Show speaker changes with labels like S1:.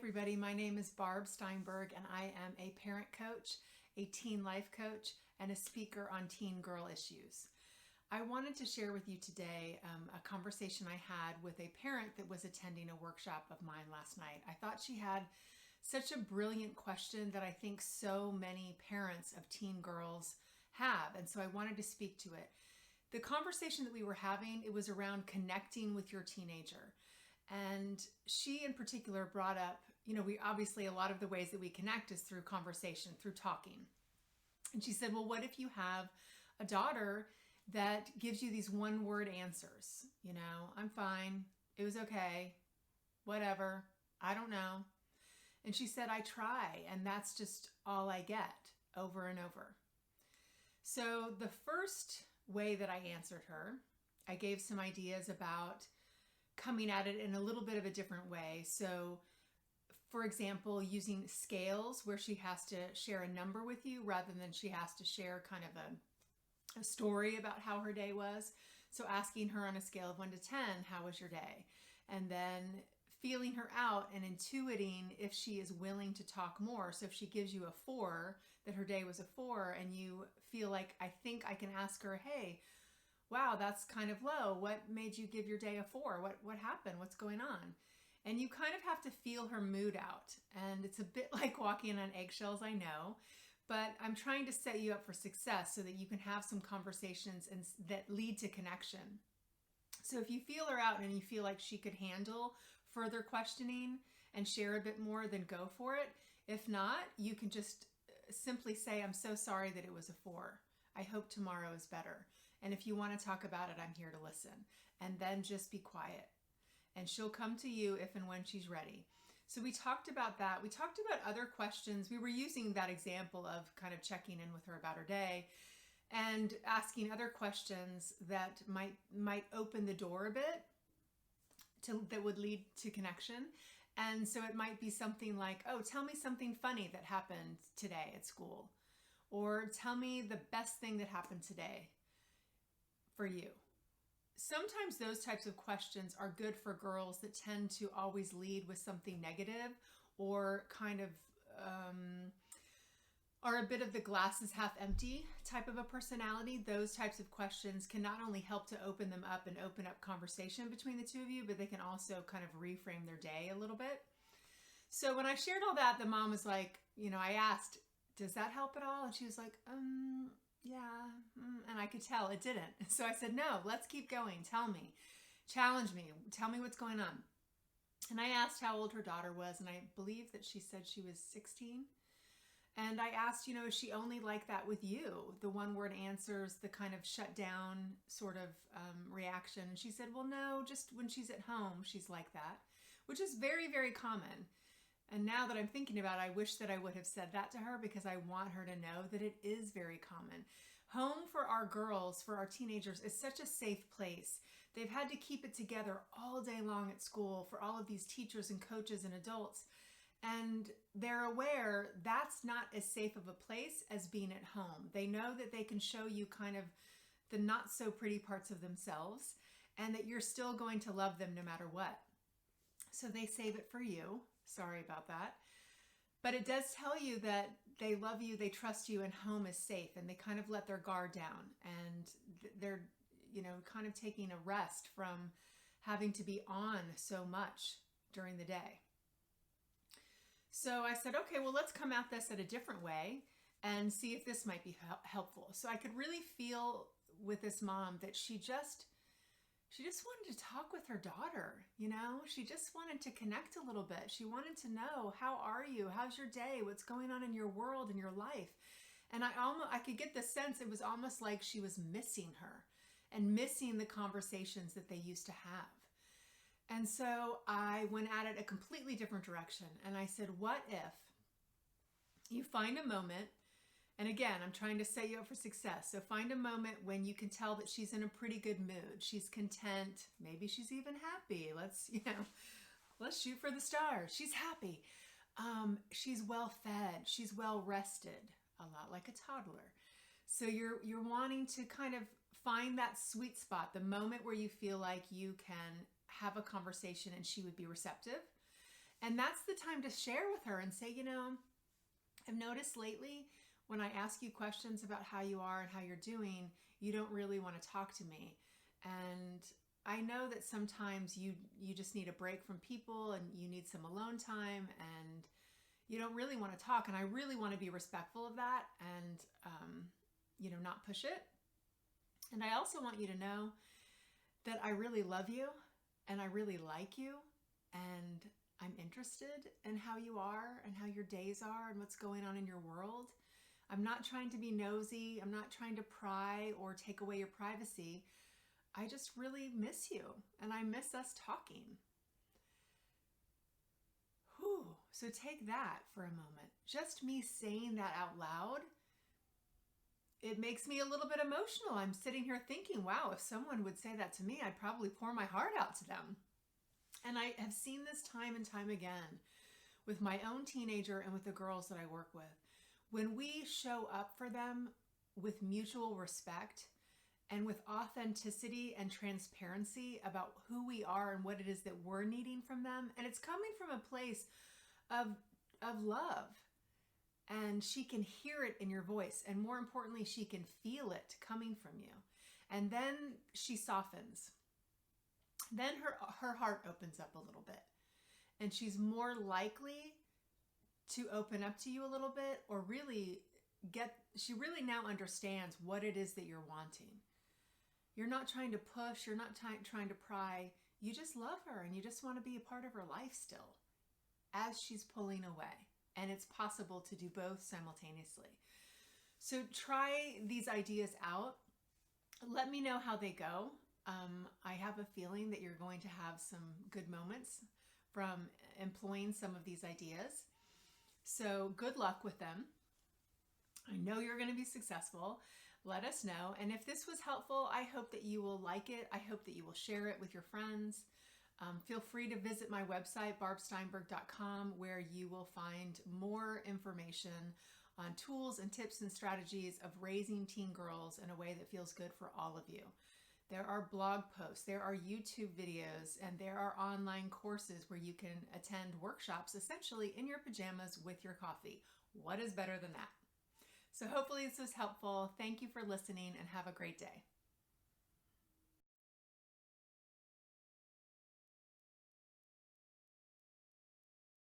S1: everybody. My name is Barb Steinberg, and I am a parent coach, a teen life coach, and a speaker on teen girl issues. I wanted to share with you today a conversation I had with a parent that was attending a workshop of mine last night. I thought she had such a brilliant question that I think so many parents of teen girls have, and so I wanted to speak to it. The conversation that we were having, it was around connecting with your teenager. And she in particular brought up, we obviously a lot of the ways that we connect is through conversation, through talking. And she said, well, what if you have a daughter that gives you these one-word answers? I'm fine, it was okay, whatever, I don't know. And she said, I try, and that's just all I get over and over. So the first way that I answered her, I gave some ideas about coming at it in a little bit of a different way. So, for example, using scales where she has to share a number with you rather than she has to share kind of a story about how her day was. So asking her on a scale of 1 to 10, how was your day? And then feeling her out and intuiting if she is willing to talk more. So if she gives you a 4, that her day was a 4, and you feel like, I think I can ask her, hey, wow, that's kind of low. What made you give your day a 4? What happened? What's going on? And you kind of have to feel her mood out. And it's a bit like walking on eggshells, I know, but I'm trying to set you up for success so that you can have some conversations that lead to connection. So if you feel her out and you feel like she could handle further questioning and share a bit more, then go for it. If not, you can just simply say, I'm so sorry that it was a 4. I hope tomorrow is better. And if you want to talk about it, I'm here to listen. And then just be quiet. And she'll come to you if and when she's ready. So we talked about that. We talked about other questions. We were using that example of kind of checking in with her about her day and asking other questions that might open the door a bit that would lead to connection. And so it might be something like, oh, tell me something funny that happened today at school. Or tell me the best thing that happened today for you. Sometimes those types of questions are good for girls that tend to always lead with something negative or kind of are a bit of the glass is half empty type of a personality. Those types of questions can not only help to open them up and open up conversation between the two of you, but they can also kind of reframe their day a little bit. So when I shared all that, the mom was like, I asked, does that help at all? And she was like, yeah. And I could tell it didn't. So I said, no, let's keep going. Tell me, challenge me, tell me what's going on. And I asked how old her daughter was, and I believe that she said she was 16. And I asked, is she only like that with you? The one-word answers, the kind of shut down sort of reaction. And she said, well, no, just when she's at home, she's like that, which is very, very common. And now that I'm thinking about it, I wish that I would have said that to her because I want her to know that it is very common. Home for our girls, for our teenagers, is such a safe place. They've had to keep it together all day long at school for all of these teachers and coaches and adults. And they're aware that's not as safe of a place as being at home. They know that they can show you kind of the not so pretty parts of themselves and that you're still going to love them no matter what. So they save it for you. Sorry about that. But it does tell you that they love you, they trust you, and home is safe, and they kind of let their guard down, and they're, kind of taking a rest from having to be on so much during the day. So I said, okay, well, let's come at this at a different way and see if this might be helpful. So I could really feel with this mom that she just wanted to talk with her daughter, She just wanted to connect a little bit. She wanted to know, how are you? How's your day? What's going on in your world, in your life? And I could get the sense it was almost like she was missing her and missing the conversations that they used to have. And so I went at it a completely different direction. And I said, what if you find a moment, and again, I'm trying to set you up for success. So find a moment when you can tell that she's in a pretty good mood. She's content. Maybe she's even happy. Let's shoot for the stars. She's happy. She's well fed. She's well rested, a lot like a toddler. So you're wanting to kind of find that sweet spot, the moment where you feel like you can have a conversation and she would be receptive. And that's the time to share with her and say, I've noticed lately when I ask you questions about how you are and how you're doing, you don't really want to talk to me. And I know that sometimes you just need a break from people and you need some alone time and you don't really want to talk. And I really want to be respectful of that and, not push it. And I also want you to know that I really love you and I really like you and I'm interested in how you are and how your days are and what's going on in your world. I'm not trying to be nosy. I'm not trying to pry or take away your privacy. I just really miss you and I miss us talking. Whew. So take that for a moment. Just me saying that out loud, it makes me a little bit emotional. I'm sitting here thinking, wow, if someone would say that to me, I'd probably pour my heart out to them. And I have seen this time and time again with my own teenager and with the girls that I work with. When we show up for them with mutual respect and with authenticity and transparency about who we are and what it is that we're needing from them, and it's coming from a place of love, and she can hear it in your voice, and more importantly, she can feel it coming from you. And then she softens. Then her heart opens up a little bit, and she's more likely to open up to you a little bit, or she really now understands what it is that you're wanting. You're not trying to push, you're not trying to pry, you just love her and you just want to be a part of her life still as she's pulling away. And it's possible to do both simultaneously. So try these ideas out. Let me know how they go. I have a feeling that you're going to have some good moments from employing some of these ideas. So good luck with them. I know you're going to be successful. Let us know. And if this was helpful, I hope that you will like it. I hope that you will share it with your friends. Feel free to visit my website, barbsteinberg.com, where you will find more information on tools and tips and strategies of raising teen girls in a way that feels good for all of you. There are blog posts, there are YouTube videos, and there are online courses where you can attend workshops essentially in your pajamas with your coffee. What is better than that? So hopefully this was helpful. Thank you for listening and have a great day.